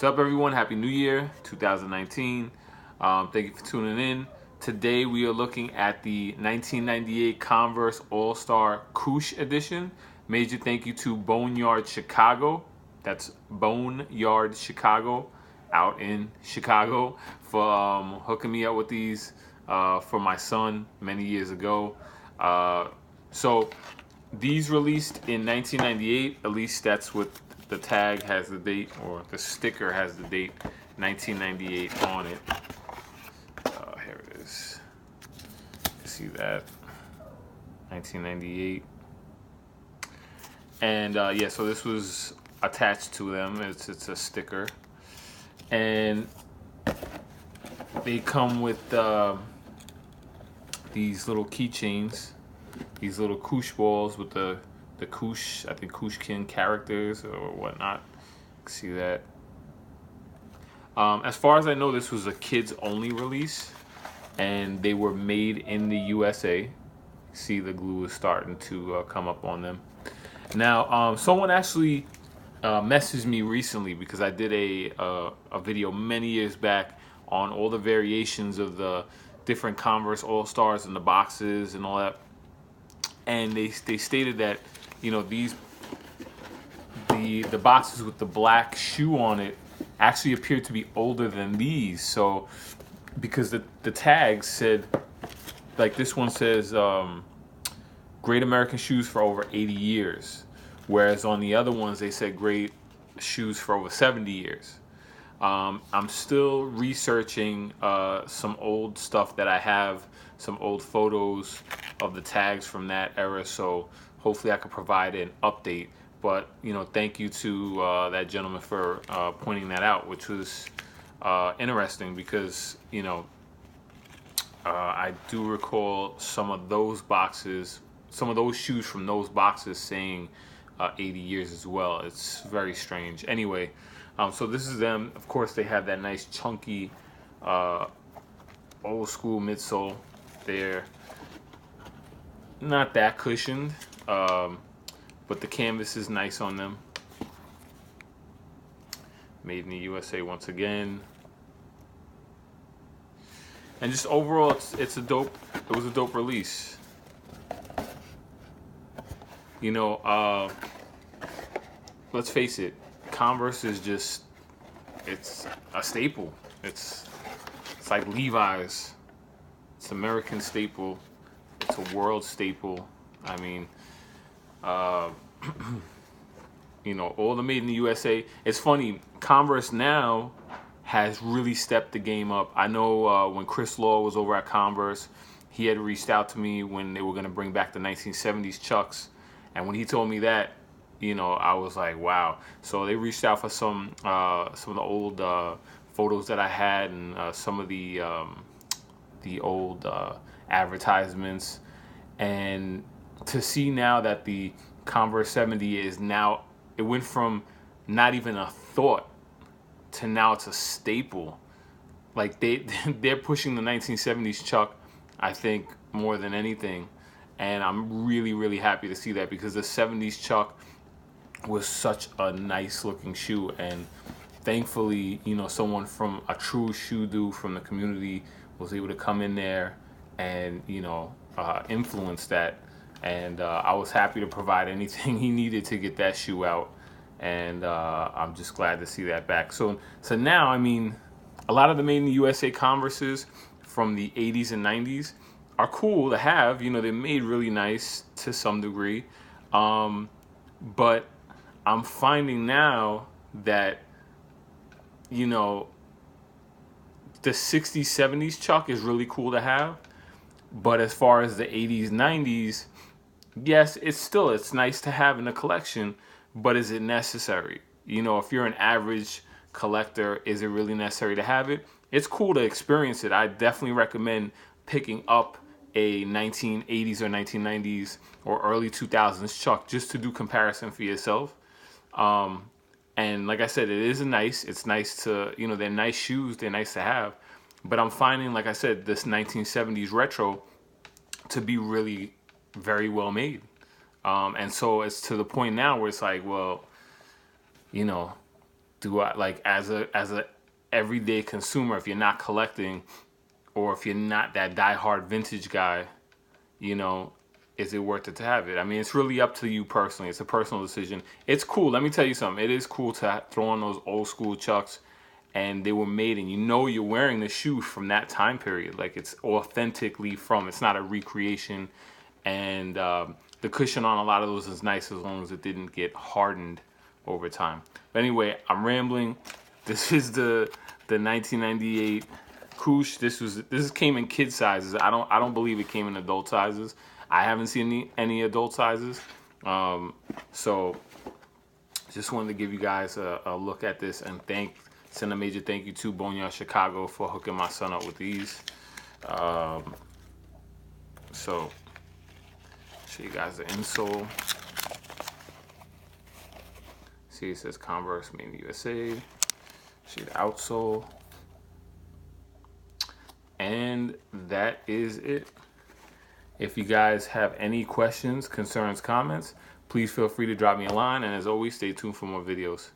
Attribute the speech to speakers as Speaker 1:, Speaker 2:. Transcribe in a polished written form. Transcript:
Speaker 1: What's up, everyone? Happy New Year 2019. Thank you for tuning in. Today we are looking at the 1998 Converse All-Star Koosh edition. Major thank you to Boneyard Chicago. That's Boneyard Chicago out in Chicago for hooking me up with these for my son many years ago. So these released in 1998, at least that's what the tag has the date, or the sticker has the date, 1998 on it. Here it is. You see that? 1998. And yeah, so this was attached to them. It's a sticker. And they come with these little keychains, these little Koosh balls with the Koosh, I think Kooshkin characters or whatnot. See that? As far as I know, this was a kids only release, and they were made in the USA. See, the glue is starting to come up on them. Now, someone actually messaged me recently because I did a video many years back on all the variations of the different Converse All-Stars and the boxes and all that. And they stated that, you know, the boxes with the black shoe on it actually appeared to be older than these. So because the tag said, like this one says, great American shoes for over 80 years. Whereas on the other ones, they said great shoes for over 70 years. I'm still researching some old stuff that I have, some old photos of the tags from that era. So hopefully I can provide an update. But, you know, thank you to that gentleman for pointing that out, which was interesting because, you know, I do recall some of those boxes, some of those shoes from those boxes saying 80 years as well. It's very strange. Anyway, so this is them. Of course, they have that nice chunky old school midsole. They're not that cushioned, but the canvas is nice on them. Made in the USA once again. And just overall, it was a dope release. You know, let's face it, Converse is just, it's a staple. It's like Levi's. It's American staple. It's a world staple. I mean, you know, all the made in the USA. It's funny, Converse now has really stepped the game up. I know when Chris Law was over at Converse, he had reached out to me when they were going to bring back the 1970s Chucks. And when he told me that, you know, I was like, wow. So they reached out for some of the old photos that I had, and some of the old advertisements. And to see now that the Converse 70 is now, it went from not even a thought to now it's a staple. Like they're pushing the 1970s Chuck, I think, more than anything. And I'm really, really happy to see that because the 70s Chuck was such a nice looking shoe. And thankfully, you know, someone from a true shoe dude from the community was able to come in there and, you know, influence that. And I was happy to provide anything he needed to get that shoe out. And I'm just glad to see that back. So now, I mean, a lot of the made in the USA Converses from the 80s and 90s are cool to have. You know, they're made really nice to some degree. But I'm finding now that, you know, the 60s, 70s Chuck is really cool to have. But as far as the 80s, 90s, yes, it's nice to have in a collection, but is it necessary? You know, if you're an average collector, is it really necessary to have it? It's cool to experience it. I definitely recommend picking up a 1980s or 1990s or early 2000s Chuck just to do comparison for yourself. And like I said, it's nice to, you know, they're nice shoes, they're nice to have. But I'm finding, like I said, this 1970s retro to be really very well made. And so it's to the point now where it's like, well, you know, do I, like, as a everyday consumer, if you're not collecting, or if you're not that diehard vintage guy, you know, is it worth it to have it? I mean, it's really up to you personally. It's a personal decision. It's cool. Let me tell you something. It is cool to throw on those old school Chucks, and they were made, and you know you're wearing the shoe from that time period. Like, it's authentically from. It's not a recreation, and the cushion on a lot of those is nice as long as it didn't get hardened over time. But anyway, I'm rambling. This is the 1998 Koosh. This came in kid sizes. I don't believe it came in adult sizes. I haven't seen any adult sizes. So just wanted to give you guys a look at this and send a major thank you to Boneyard Chicago for hooking my son up with these. So show you guys the insole. See, it says Converse made in the USA. See the outsole. And that is it. If you guys have any questions, concerns, comments, please feel free to drop me a line. And as always, stay tuned for more videos.